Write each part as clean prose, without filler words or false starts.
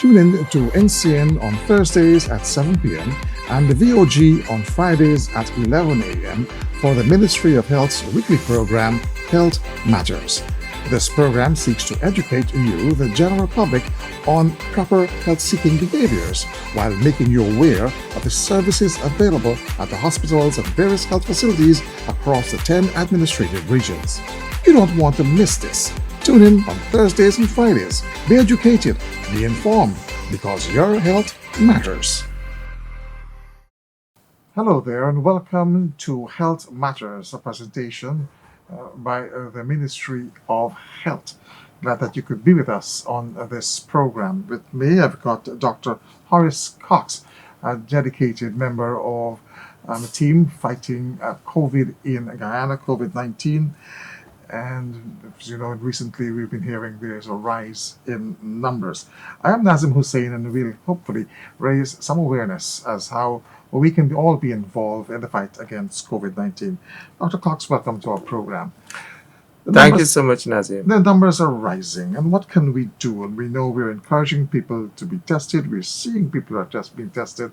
Tune in to NCN on Thursdays at 7 p.m. and the VOG on Fridays at 11 a.m. for the Ministry of Health's weekly program, Health Matters. This program seeks to educate you, the general public, on proper health-seeking behaviors while making you aware of the services available at the hospitals and various health facilities across the 10 administrative regions. You don't want to miss this. Tune in on Thursdays and Fridays. Be educated, be informed, because your health matters. Hello there, and welcome to Health Matters, a presentation by the Ministry of Health. Glad that you could be with us on this program. With me, I've got Dr. Horace Cox, a dedicated member of a team fighting COVID in Guyana, COVID-19. And as you know, recently we've been hearing there's a rise in numbers. I am Nazim Hussain, and we'll hopefully raise some awareness as how we can all be involved in the fight against COVID-19. Dr. Cox, welcome to our program. Thank you so much, Nazim. The numbers are rising, and what can we do? And we know we're encouraging people to be tested. We're seeing people are just being tested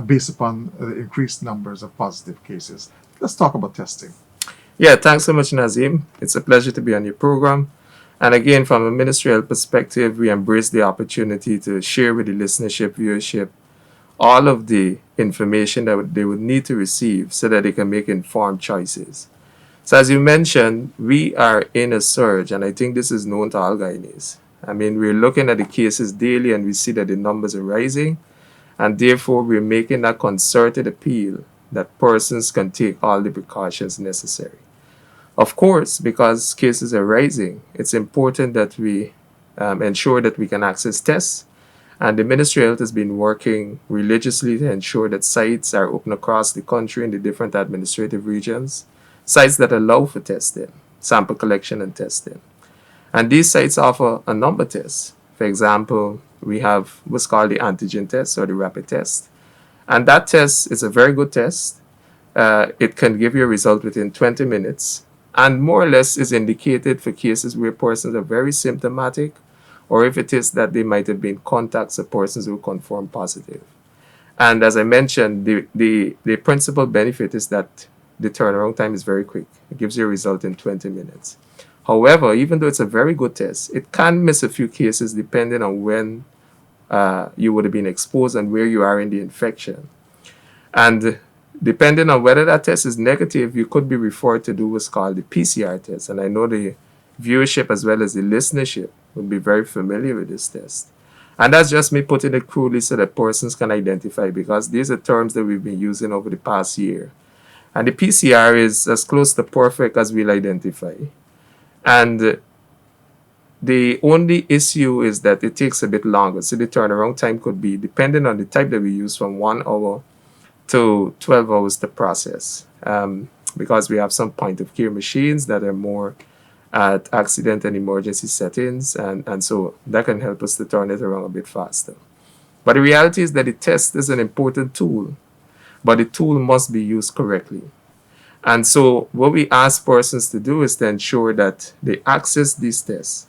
based upon the increased numbers of positive cases. Let's talk about testing. Yeah, thanks so much, Nazim. It's a pleasure to be on your program. And again, from a ministerial perspective, we embrace the opportunity to share with the listenership, viewership, all of the information that they would need to receive so that they can make informed choices. So as you mentioned, we are in a surge, and I think this is known to all Guyanese. I mean, we're looking at the cases daily, and we see that the numbers are rising, and therefore we're making that concerted appeal that persons can take all the precautions necessary. Of course, because cases are rising, it's important that we ensure that we can access tests. And the Ministry of Health has been working religiously to ensure that sites are open across the country in the different administrative regions, sites that allow for testing, sample collection and testing. And these sites offer a number of tests. For example, we have what's called the antigen test or the rapid test. And that test is a very good test. It can give you a result within 20 minutes and more or less is indicated for cases where persons are very symptomatic, or if it is that they might have been contacts of persons who confirm positive. And as I mentioned, the principal benefit is that the turnaround time is very quick. It gives you a result in 20 minutes. However, even though it's a very good test, it can miss a few cases depending on when you would have been exposed and where you are in the infection. And depending on whether that test is negative, you could be referred to do what's called the PCR test. And I know the viewership as well as the listenership will be very familiar with this test. And that's just me putting it crudely so that persons can identify, because these are terms that we've been using over the past year. And the PCR is as close to perfect as we'll identify. And the only issue is that it takes a bit longer. So the turnaround time could be, depending on the type that we use, from 1 hour to 12 hours to process. Because we have some point of care machines that are more at accident and emergency settings. And so that can help us to turn it around a bit faster. But the reality is that the test is an important tool, but the tool must be used correctly. And so what we ask persons to do is to ensure that they access these tests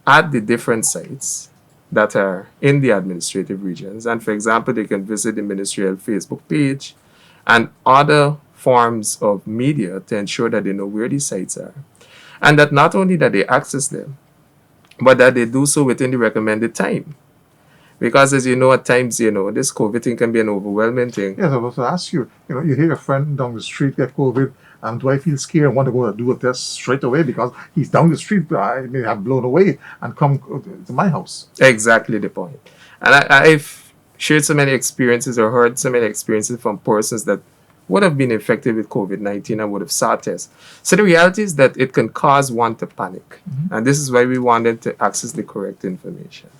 at the different sites that are in the administrative regions. And for example, they can visit the ministerial Facebook page and other forms of media to ensure that they know where these sites are. And that not only that they access them, but that they do so within the recommended time. Because as you know, at times, this COVID thing can be an overwhelming thing. Yes, I was to ask you, you hear a friend down the street get COVID, do I feel scared and want to go and do a test straight away because he's down the street, I may have blown away and come to my house? Exactly the point. And I've shared so many experiences or heard so many experiences from persons that would have been infected with COVID-19 and would have sought tests. So the reality is that it can cause one to panic. Mm-hmm. And this is why we wanted to access the correct information.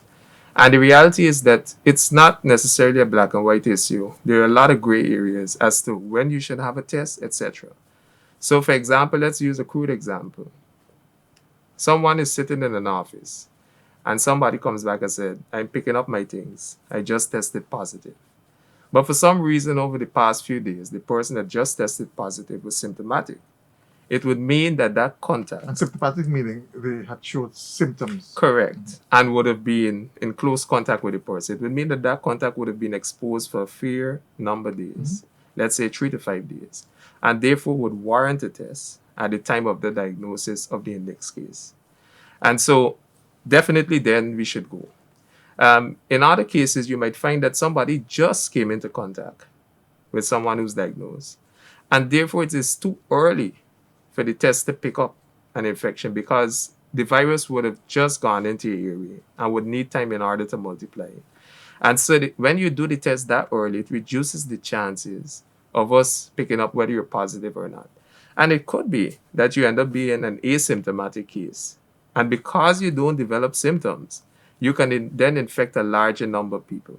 And the reality is that it's not necessarily a black and white issue. There are a lot of gray areas as to when you should have a test, etc. So for example, let's use a crude example. Someone is sitting in an office and somebody comes back and said, I'm picking up my things. I just tested positive. But for some reason over the past few days, the person that just tested positive was symptomatic. it would mean that that contact, And symptomatic meaning they had showed symptoms. correct, and would have been in close contact with the person. It would mean that that contact would have been exposed for a fair number of days, let's say 3 to 5 days, and therefore would warrant a test at the time of the diagnosis of the index case. And so, definitely, then we should go. In other cases, you might find that somebody just came into contact with someone who's diagnosed, and therefore it is too early for the test to pick up an infection because the virus would have just gone into your area and would need time in order to multiply. And so when you do the test that early, it reduces the chances of us picking up whether you're positive or not. And it could be that you end up being an asymptomatic case. And because you don't develop symptoms, you can then infect a larger number of people.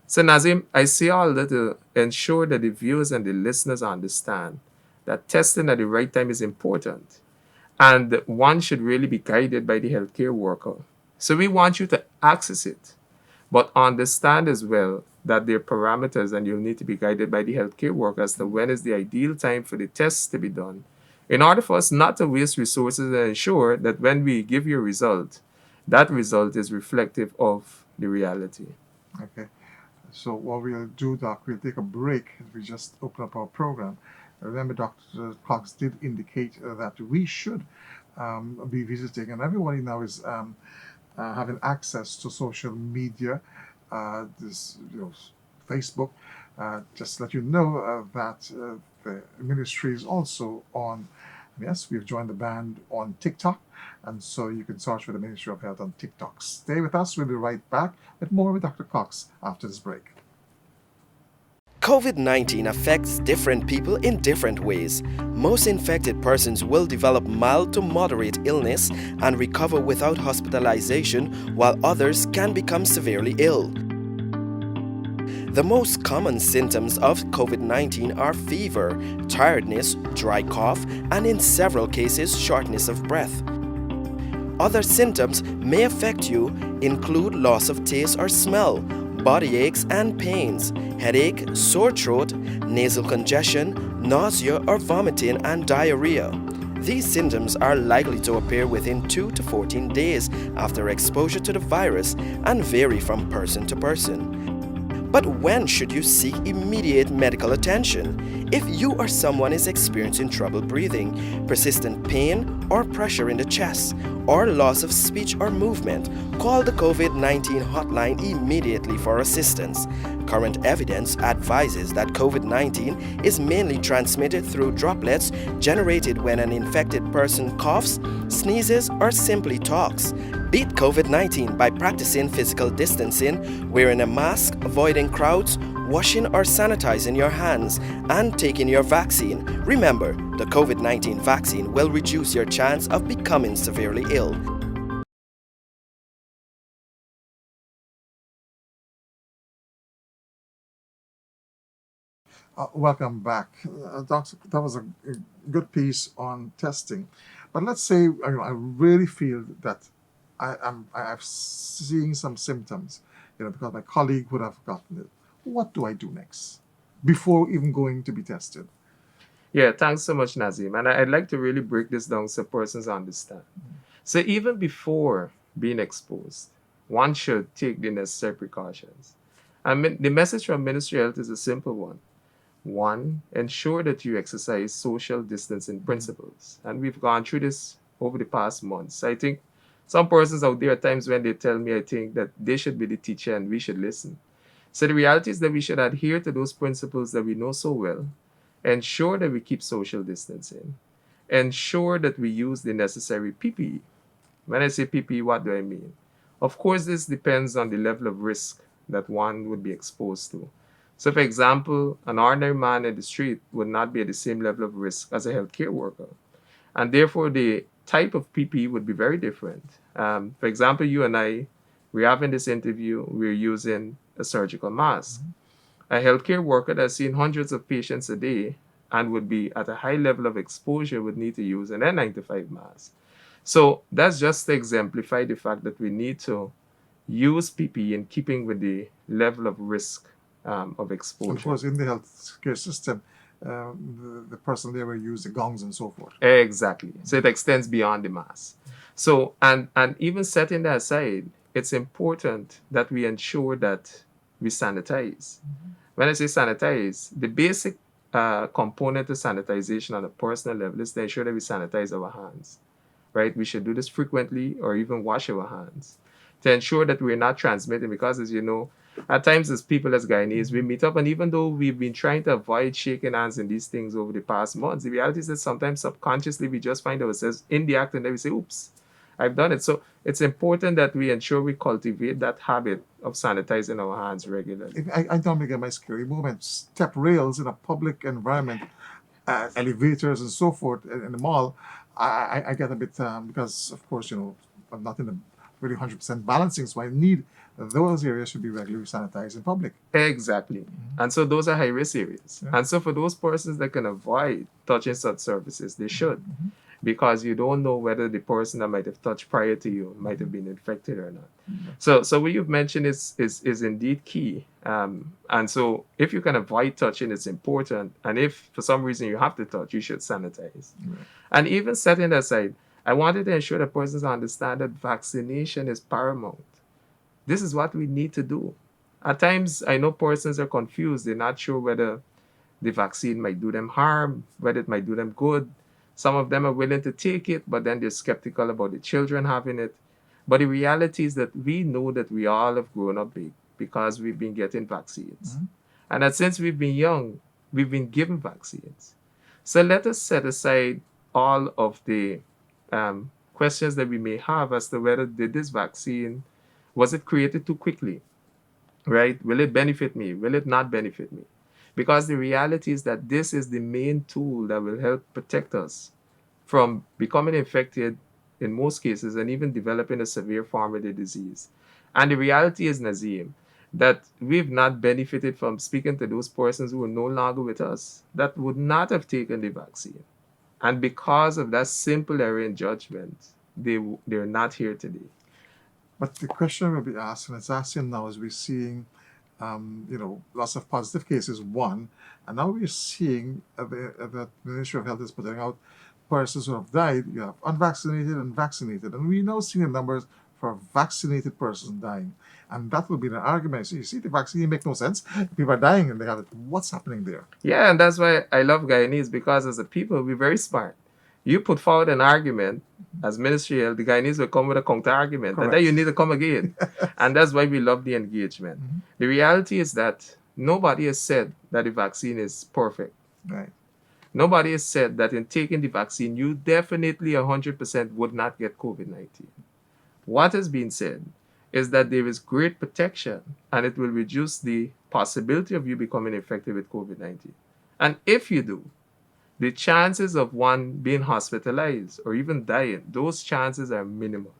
So, Nazim, I say all that to ensure that the viewers and the listeners understand that testing at the right time is important. And one should really be guided by the healthcare worker. So, we want you to access it, but understand as well that there are parameters and you'll need to be guided by the healthcare worker as to when is the ideal time for the tests to be done in order for us not to waste resources and ensure that when we give you a result, that result is reflective of the reality. Okay. So what we'll do, Doc, we'll take a break. We just open up our program. Remember, Dr. Cox did indicate that we should be visiting, and everybody now is having access to social media, Facebook. Just let you know that the ministry is also on. Yes, we've joined the band on TikTok, and so you can search for the Ministry of Health on TikTok. Stay with us. We'll be right back with more with Dr. Cox after this break. COVID-19 affects different people in different ways. Most infected persons will develop mild to moderate illness and recover without hospitalization, while others can become severely ill. The most common symptoms of COVID-19 are fever, tiredness, dry cough, and in several cases, shortness of breath. Other symptoms may affect you include loss of taste or smell, body aches and pains, headache, sore throat, nasal congestion, nausea or vomiting, and diarrhea. These symptoms are likely to appear within 2 to 14 days after exposure to the virus and vary from person to person. But when should you seek immediate medical attention? If you or someone is experiencing trouble breathing, persistent pain or pressure in the chest, or loss of speech or movement, call the COVID-19 hotline immediately for assistance. Current evidence advises that COVID-19 is mainly transmitted through droplets generated when an infected person coughs, sneezes, or simply talks. Beat COVID-19 by practicing physical distancing, wearing a mask, avoiding crowds, washing or sanitizing your hands, and taking your vaccine. Remember, the COVID-19 vaccine will reduce your chance of becoming severely ill. Welcome back. Doctor, that was a good piece on testing. But let's say I really feel that I'm seeing some symptoms, because my colleague would have gotten it. What do I do next before even going to be tested? Yeah, thanks so much, Nazim. And I'd like to really break this down so persons understand. So even before being exposed, one should take the necessary precautions. The message from Ministry of Health is a simple one. One, ensure that you exercise social distancing principles. And we've gone through this over the past months. I think some persons out there at times when they tell me, I think that they should be the teacher and we should listen. So the reality is that we should adhere to those principles that we know so well. Ensure that we keep social distancing. Ensure that we use the necessary PPE. When I say PPE, what do I mean? Of course, this depends on the level of risk that one would be exposed to. So, for example, an ordinary man in the street would not be at the same level of risk as a healthcare worker. And therefore, the type of PPE would be very different. For example, you and I, we're having this interview, we're using a surgical mask. A healthcare worker that's seen hundreds of patients a day and would be at a high level of exposure would need to use an N95 mask. So that's just to exemplify the fact that we need to use PPE in keeping with the level of risk of Of exposure. course, in the healthcare system, the person there will use the gongs and so forth. Exactly. So it extends beyond the mass. So, and even setting that aside, it's important that we ensure that we sanitize. When I say sanitize, the basic component of sanitization on a personal level is to ensure that we sanitize our hands, right? We should do this frequently or even wash our hands to ensure that we're not transmitting, because as you know, at times as people, as Guyanese, we meet up, and even though we've been trying to avoid shaking hands and these things over the past months, the reality is that sometimes subconsciously we just find ourselves in the act and then we say, oops, I've done it. So it's important that we ensure we cultivate that habit of sanitizing our hands regularly. I normally get my scary moments. Step rails in a public environment, elevators and so forth in the mall. I get a bit because of course I'm not in a really 100% balancing, so I need those areas should be regularly sanitized in public. Exactly. And so those are high risk areas. Yeah. And so for those persons that can avoid touching such surfaces, they should. Because you don't know whether the person that might have touched prior to you might have been infected or not. So what you've mentioned is indeed key. And so if you can avoid touching, it's important. And if for some reason you have to touch, you should sanitize. And even setting that aside, I wanted to ensure that persons understand that vaccination is paramount. This is what we need to do. At times, I know persons are confused. They're not sure whether the vaccine might do them harm, whether it might do them good. Some of them are willing to take it, but then they're skeptical about the children having it. But the reality is that we know that we all have grown up big because we've been getting vaccines. And that since we've been young, we've been given vaccines. So let us set aside all of the questions that we may have as to whether did this vaccine, was it created too quickly, right? Will it benefit me? Will it not benefit me? Because the reality is that this is the main tool that will help protect us from becoming infected in most cases and even developing a severe form of the disease. And the reality is, Nazim, that we've not benefited from speaking to those persons who are no longer with us that would not have taken the vaccine. And because of that simple error in judgment, they're not here today. But the question will be asked, and it's asking now, as we're seeing, lots of positive cases, one, and now we're seeing the Ministry of Health is putting out persons who have died. You have unvaccinated and vaccinated, and we're now seeing the numbers for vaccinated persons dying. And that will be an argument. So you see, the vaccine makes no sense. People are dying and they have it. What's happening there? Yeah, and that's why I love Guyanese, because as a people, we're very smart. You put forward an argument as ministerial, the Guyanese will come with a counter argument. Correct. And then you need to come again. And that's why we love the engagement. The reality is that nobody has said that the vaccine is perfect. Right. Nobody has said that in taking the vaccine, you definitely 100% would not get COVID-19. What has been said is that there is great protection and it will reduce the possibility of you becoming infected with COVID-19. And if you do, the chances of one being hospitalized or even dying, those chances are minimal.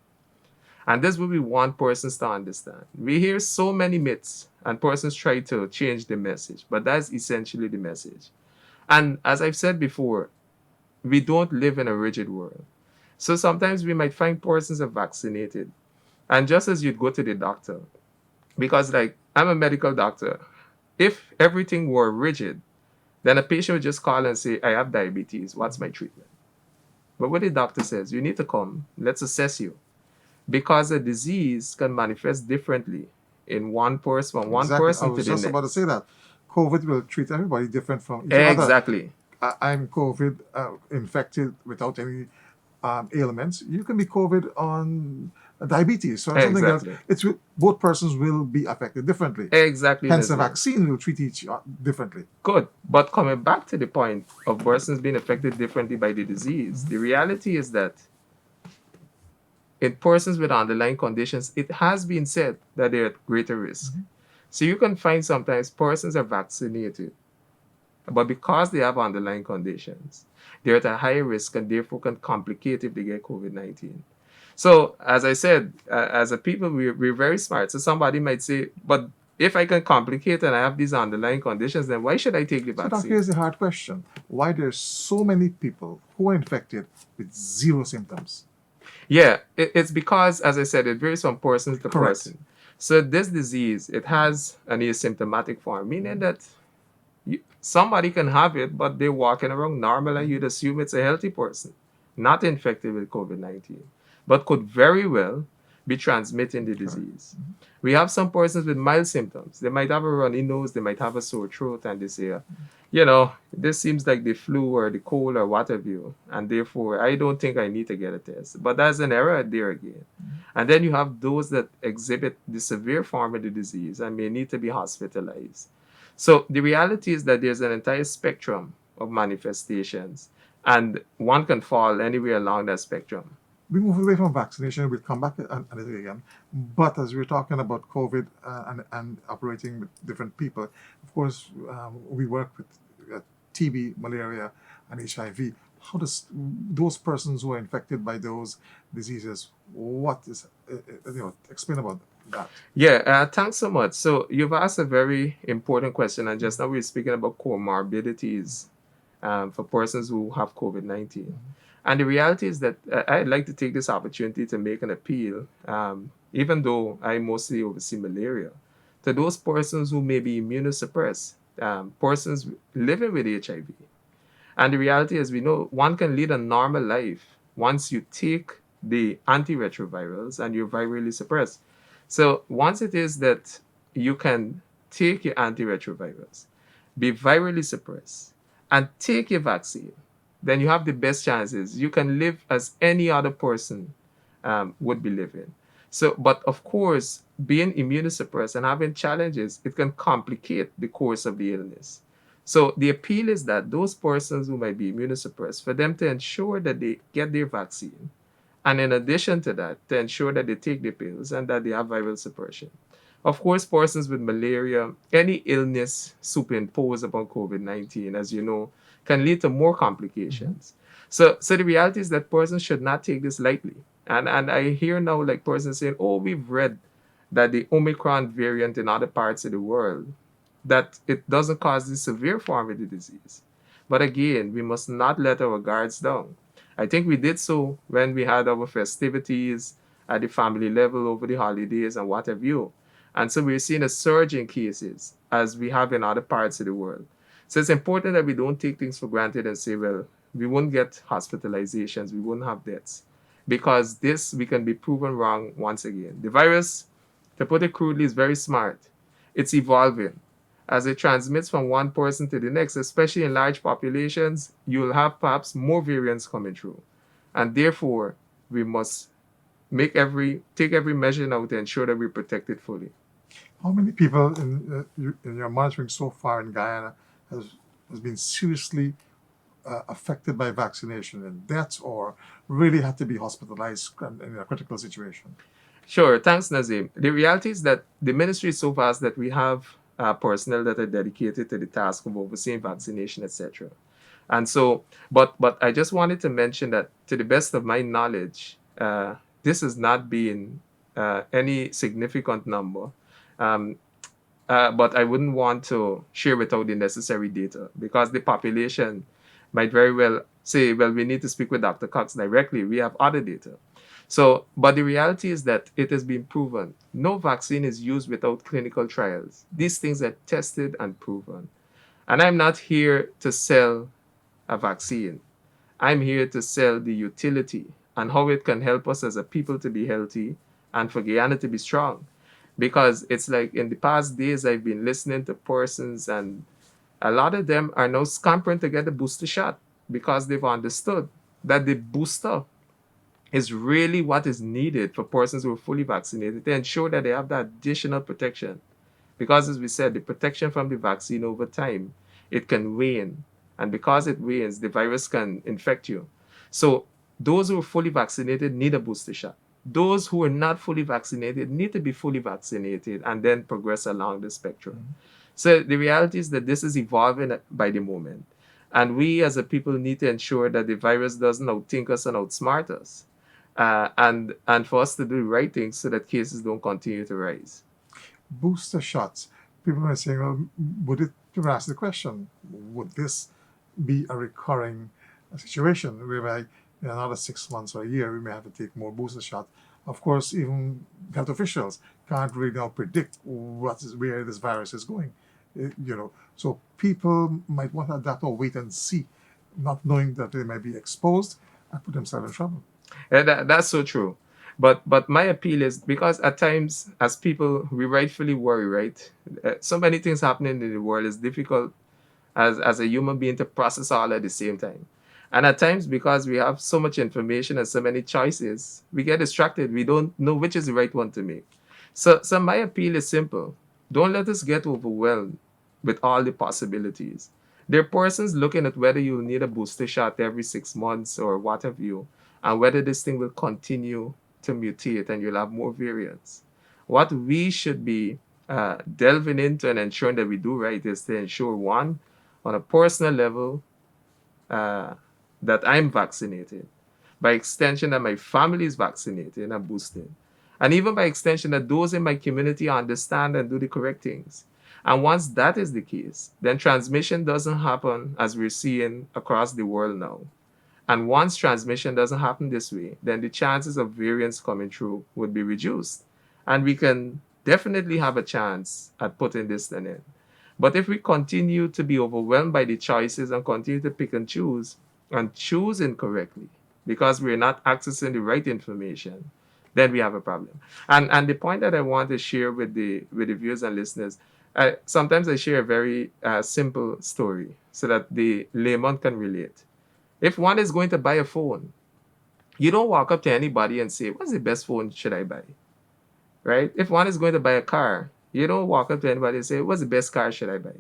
And this is what we want persons to understand. We hear so many myths and persons try to change the message, but that's essentially the message. And as I've said before, we don't live in a rigid world. So sometimes we might find persons are vaccinated. And just as you'd go to the doctor, because I'm a medical doctor, if everything were rigid, then a patient would just call and say, I have diabetes, what's my treatment? But what the doctor says, you need to come, let's assess you. Because a disease can manifest differently in one person, from one Exactly. person I to was the just next. about to say that. COVID will treat everybody different from each other. Exactly. I'm COVID infected without any ailments. You can be COVID on diabetes or something else. Exactly. Both persons will be affected differently. Exactly. Hence, the Nazim. vaccine will treat each differently. Good. But coming back to the point of persons being affected differently by the disease, the reality is that in persons with underlying conditions, it has been said that they're at greater risk. So you can find sometimes persons are vaccinated, but because they have underlying conditions, they're at a higher risk and therefore can complicate if they get COVID-19. So, as I said, as a people, we're very smart. So somebody might say, but if I can complicate and I have these underlying conditions, then why should I take the So now vaccine? here's the hard question. Why there's so many people who are infected with zero symptoms? Yeah, it's because, as I said, it varies from person to Correct. person. So this disease, it has an asymptomatic form, meaning that Somebody can have it, but they're walking around normal, and you'd assume it's a healthy person, not infected with COVID-19, but could very well be transmitting the disease. We have some persons with mild symptoms. They might have a runny nose, they might have a sore throat, and they say, this seems like the flu or the cold or what have you, and therefore I don't think I need to get a test. But that's an error there again. And then you have those that exhibit the severe form of the disease and may need to be hospitalized. So the reality is that there's an entire spectrum of manifestations, and one can fall anywhere along that spectrum. We move away from vaccination. We'll come back and it again. But as we're talking about COVID and operating with different people, of course, we work with TB, malaria, and HIV. How does those persons who are infected by those diseases, what is, explain about that? Yeah, thanks so much. So you've asked a very important question, and just now we're speaking about comorbidities for persons who have COVID-19. And the reality is that I'd like to take this opportunity to make an appeal, even though I mostly oversee malaria, to those persons who may be immunosuppressed, persons living with HIV. And the reality is, we know one can lead a normal life once you take the antiretrovirals and you're virally suppressed. So once it is that you can take your antiretrovirals, be virally suppressed, and take your vaccine, then you have the best chances. You can live as any other person would be living. So, but of course, being immunosuppressed and having challenges, it can complicate the course of the illness. So the appeal is that those persons who might be immunosuppressed, for them to ensure that they get their vaccine, and in addition to that, to ensure that they take the pills and that they have viral suppression. Of course, persons with malaria, any illness superimposed upon COVID-19, as you know, can lead to more complications. So the reality is that persons should not take this lightly. And I hear now like persons saying, oh, we've read that the Omicron variant in other parts of the world, that it doesn't cause the severe form of the disease. But again, we must not let our guards down. I think we did so when we had our festivities at the family level over the holidays and what have you. And so we're seeing a surge in cases as we have in other parts of the world. So it's important that we don't take things for granted and say, well, we won't get hospitalizations, we won't have deaths. Because this, we can be proven wrong once again. The virus, to put it crudely, is very smart. It's evolving. As it transmits from one person to the next, especially in large populations, you'll have perhaps more variants coming through. And therefore, we must take every measure now to ensure that we protect it fully. How many people in your monitoring so far in Guyana has been seriously affected by vaccination and deaths, or really had to be hospitalized in a critical situation? Sure, thanks, Nazim. The reality is that the ministry is so vast that we have personnel that are dedicated to the task of overseeing vaccination, etc. And so, but I just wanted to mention that, to the best of my knowledge, this has not been any significant number. But I wouldn't want to share without the necessary data, because the population might very well say, well, we need to speak with Dr. Cox directly. We have other data. So, but the reality is that it has been proven. No vaccine is used without clinical trials. These things are tested and proven. And I'm not here to sell a vaccine. I'm here to sell the utility and how it can help us as a people to be healthy and for Guyana to be strong. Because it's like in the past days, I've been listening to persons, and a lot of them are now scampering to get the booster shot because they've understood that the booster is really what is needed for persons who are fully vaccinated to ensure that they have that additional protection. Because as we said, the protection from the vaccine over time, it can wane. And because it wanes, the virus can infect you. So those who are fully vaccinated need a booster shot. Those who are not fully vaccinated need to be fully vaccinated and then progress along the spectrum. So the reality is that this is evolving by the moment. And we as a people need to ensure that the virus doesn't outthink us and outsmart us. And for us to do the right things so that cases don't continue to rise. Booster shots. People are saying, well, people ask the question, would this be a recurring situation whereby in another 6 months or a year we may have to take more booster shots? Of course, even health officials can't really now predict where this virus is going. So people might want to adapt or wait and see, not knowing that they might be exposed and put themselves in trouble. That's so true. But my appeal is because at times, as people, we rightfully worry, right? So many things happening in the world. It's difficult as a human being to process all at the same time. And at times, because we have so much information and so many choices, we get distracted. We don't know which is the right one to make. So my appeal is simple. Don't let us get overwhelmed with all the possibilities. There are persons looking at whether you need a booster shot every 6 months or what have you, and whether this thing will continue to mutate and you'll have more variants. What we should be delving into and ensuring that we do right is to ensure one, on a personal level, uh, that I'm vaccinated. By extension, that my family is vaccinated and boosted. And even by extension, that those in my community understand and do the correct things. And once that is the case, then transmission doesn't happen as we're seeing across the world now. And once transmission doesn't happen this way, then the chances of variants coming through would be reduced. And we can definitely have a chance at putting this an end. But if we continue to be overwhelmed by the choices and continue to pick and choose incorrectly because we're not accessing the right information, then we have a problem. And the point that I want to share with the viewers and listeners, sometimes I share a very simple story so that the layman can relate. If one is going to buy a phone, you don't walk up to anybody and say, "What's the best phone should I buy?" Right? If one is going to buy a car, you don't walk up to anybody and say, "What's the best car should I buy?"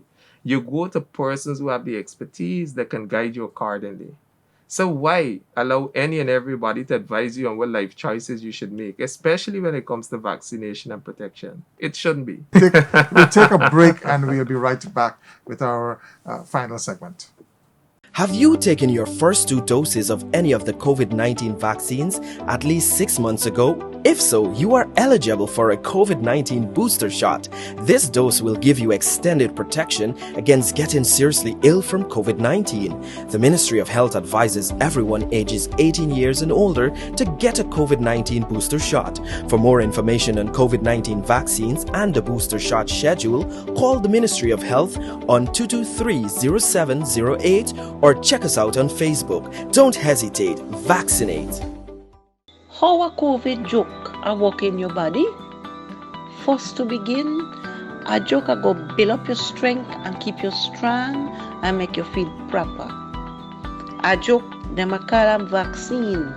You go to persons who have the expertise that can guide you accordingly. So why allow any and everybody to advise you on what life choices you should make, especially when it comes to vaccination and protection? It shouldn't be. We'll take a break and we'll be right back with our final segment. Have you taken your first 2 doses of any of the COVID-19 vaccines at least 6 months ago? If so, you are eligible for a COVID-19 booster shot. This dose will give you extended protection against getting seriously ill from COVID-19. The Ministry of Health advises everyone ages 18 years and older to get a COVID-19 booster shot. For more information on COVID-19 vaccines and the booster shot schedule, call the Ministry of Health on 223-0708 or check us out on Facebook. Don't hesitate, vaccinate. How a COVID joke a work in your body? First to begin, a joke a go build up your strength and keep you strong and make you feel proper. A joke them a call am vaccine.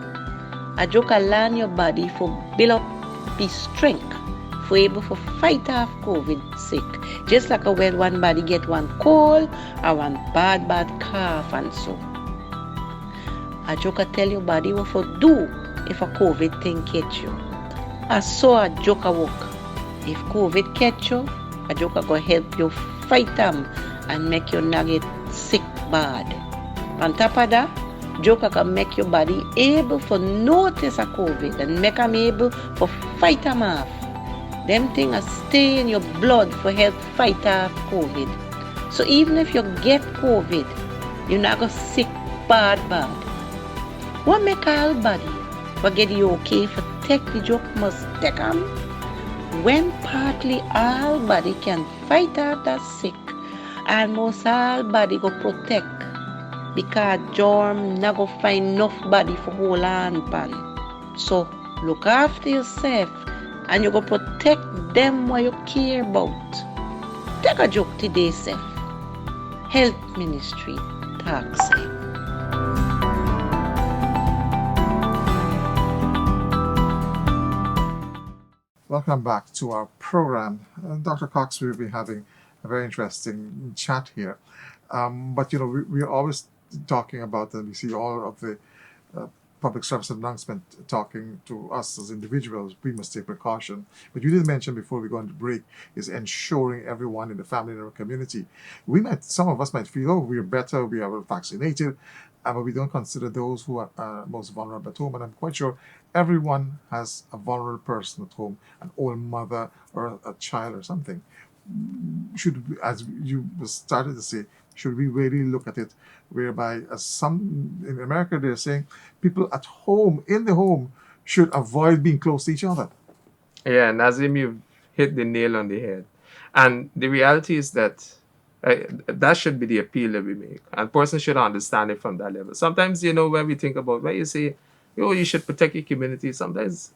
A joke a learn your body for build up the strength for able to fight off COVID sick. Just like when one body get one cold or one bad cough and so. A joke a tell your body what to do if a COVID thing catch you. I saw a joke a work. If COVID catch you, a joke a go help you fight them and make you not get sick bad. On top of that, joke a can make your body able to notice a COVID and make them able to fight them off. Them things stay in your blood for help fight off COVID. So even if you get COVID, you're not going to sick bad. What make all body but get you okay for take the joke must take them? When partly all body can fight off that sick, almost all body go protect because germ not go find enough body for hold on pan. So look after yourself and you go protect them what you care about. Take a joke today, self. Health Ministry talk say. Welcome back to our program. Dr. Cox, we'll be having a very interesting chat here. But we're always talking about, and we see all of the public service announcement talking to us as individuals, we must take precaution. But you did mention before we go on to break is ensuring everyone in the family and our community. Some of us might feel, we're better, we are vaccinated, but we don't consider those who are most vulnerable at home. And I'm quite sure everyone has a vulnerable person at home, an old mother or a child or something. Should we, as you started to say, should we really look at it whereby some in America they're saying people at home, in the home, should avoid being close to each other? Yeah, Nazim, you've hit the nail on the head. And the reality is that That should be the appeal that we make, and persons should understand it from that level. Sometimes, when we think about when you say, "Oh, you should protect your community," sometimes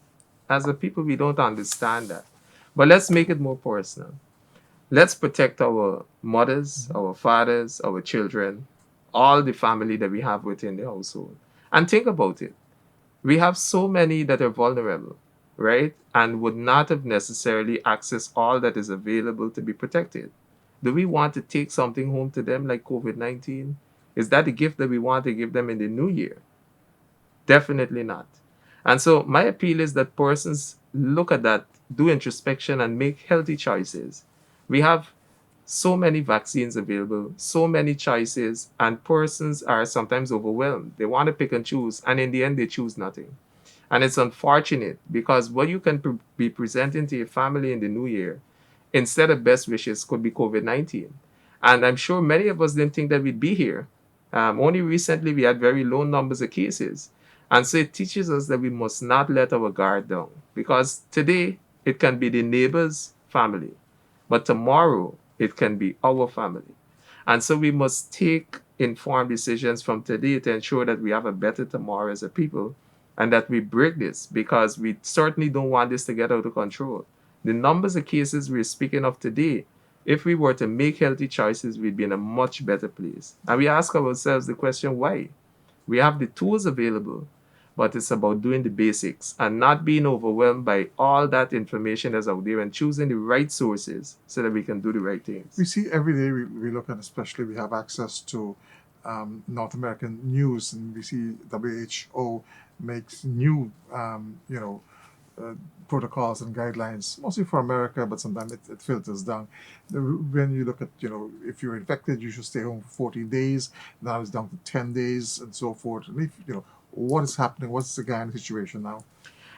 as a people we don't understand that. But let's make it more personal. Let's protect our mothers, our fathers, our children, all the family that we have within the household. And think about it. We have so many that are vulnerable, right? And would not have necessarily accessed all that is available to be protected. Do we want to take something home to them like COVID-19? Is that the gift that we want to give them in the new year? Definitely not. And so my appeal is that persons look at that, do introspection, and make healthy choices. We have so many vaccines available, so many choices, and persons are sometimes overwhelmed. They want to pick and choose, and in the end, they choose nothing. And it's unfortunate because what you can be presenting to your family in the new year, instead of best wishes, could be COVID-19. And I'm sure many of us didn't think that we'd be here. Only recently, we had very low numbers of cases. And so it teaches us that we must not let our guard down because today it can be the neighbor's family, but tomorrow it can be our family. And so we must take informed decisions from today to ensure that we have a better tomorrow as a people and that we break this because we certainly don't want this to get out of control. The numbers of cases we're speaking of today, if we were to make healthy choices, we'd be in a much better place. And we ask ourselves the question, why? We have the tools available, but it's about doing the basics and not being overwhelmed by all that information that's out there and choosing the right sources so that we can do the right things. We see every day, we look at, especially we have access to North American news, and we see WHO makes new, protocols and guidelines, mostly for America, but sometimes it filters down. When you look at, if you're infected, you should stay home for 14 days. Now it's down to 10 days and so forth. And if, what is happening? What's the Guyana situation now?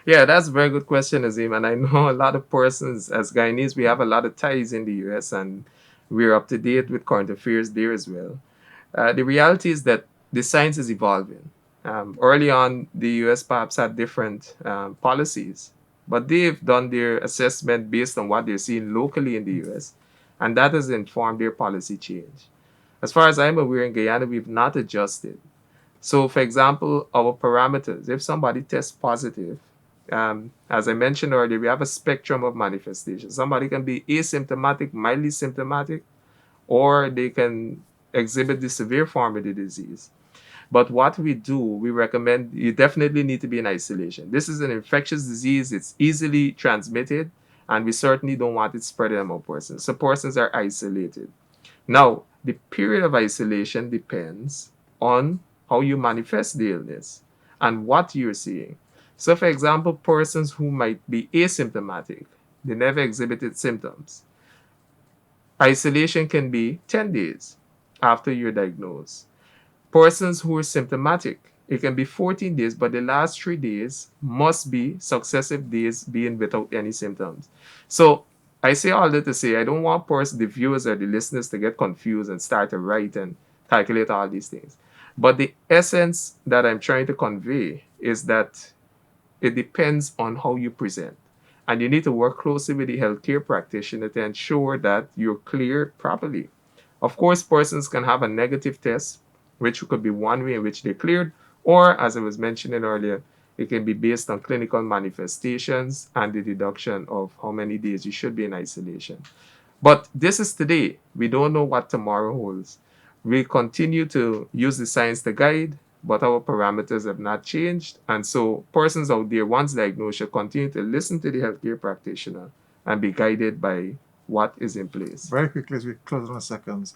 Yeah, that's a very good question, Nazim. And I know a lot of persons, as Guyanese, we have a lot of ties in the US and we're up to date with current affairs there as well. The reality is that the science is evolving. Early on, the US perhaps had different policies, but they've done their assessment based on what they're seeing locally in the US, and that has informed their policy change. As far as I'm aware, in Guyana, we've not adjusted. So, for example, our parameters, if somebody tests positive, as I mentioned earlier, we have a spectrum of manifestations. Somebody can be asymptomatic, mildly symptomatic, or they can exhibit the severe form of the disease. But what we do, we recommend you definitely need to be in isolation. This is an infectious disease, it's easily transmitted, and we certainly don't want it spreading among persons. So persons are isolated. Now, the period of isolation depends on how you manifest the illness and what you're seeing. So, for example, persons who might be asymptomatic, they never exhibited symptoms. Isolation can be 10 days after you're diagnosed. Persons who are symptomatic, it can be 14 days, but the last 3 days must be successive days being without any symptoms. So I say all that to say I don't want the viewers or the listeners to get confused and start to write and calculate all these things. But the essence that I'm trying to convey is that it depends on how you present. And you need to work closely with the healthcare practitioner to ensure that you're cleared properly. Of course, persons can have a negative test, which could be one way in which they're cleared, or as I was mentioning earlier, it can be based on clinical manifestations and the deduction of how many days you should be in isolation. But this is today. We don't know what tomorrow holds. We continue to use the science to guide, but our parameters have not changed. And so persons out there, once diagnosed, should continue to listen to the healthcare practitioner and be guided by what is in place. Very quickly, as we close in a second,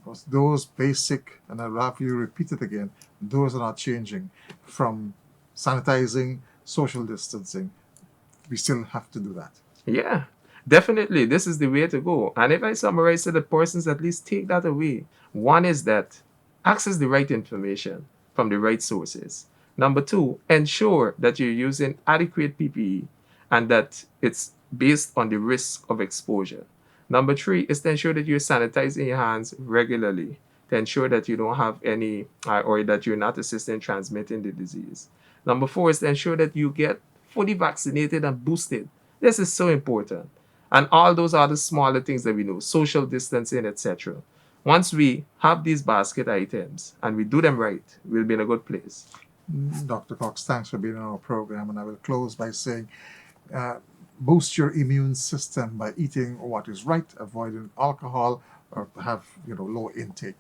because those basic, and I'll have you repeat it again, those are not changing. From sanitizing, social distancing, we still have to do that. Yeah, definitely. This is the way to go. And if I summarize it, the persons at least take that away. One is that access the right information from the right sources. Number two, ensure that you're using adequate PPE and that it's based on the risk of exposure. Number three is to ensure that you're sanitizing your hands regularly to ensure that you don't have any or that you're not assisting transmitting the disease. Number four is to ensure that you get fully vaccinated and boosted. This is so important. And all those other smaller things that we know, social distancing, etc. Once we have these basket items and we do them right, we'll be in a good place. Dr. Cox, thanks for being on our program. And I will close by saying, boost your immune system by eating what is right, avoiding alcohol, or have low intake.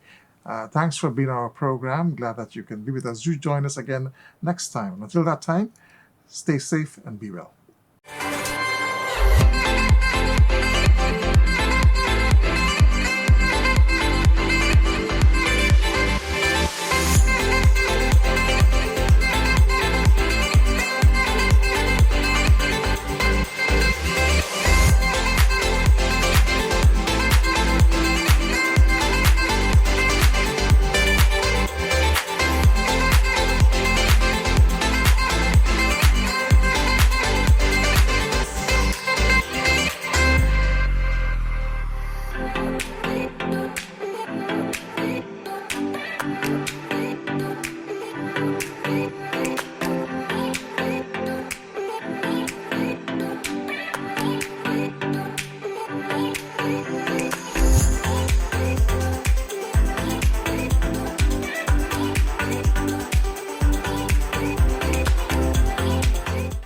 Thanks for being on our program. Glad that you can be with us. Do join us again next time. Until that time, stay safe and be well.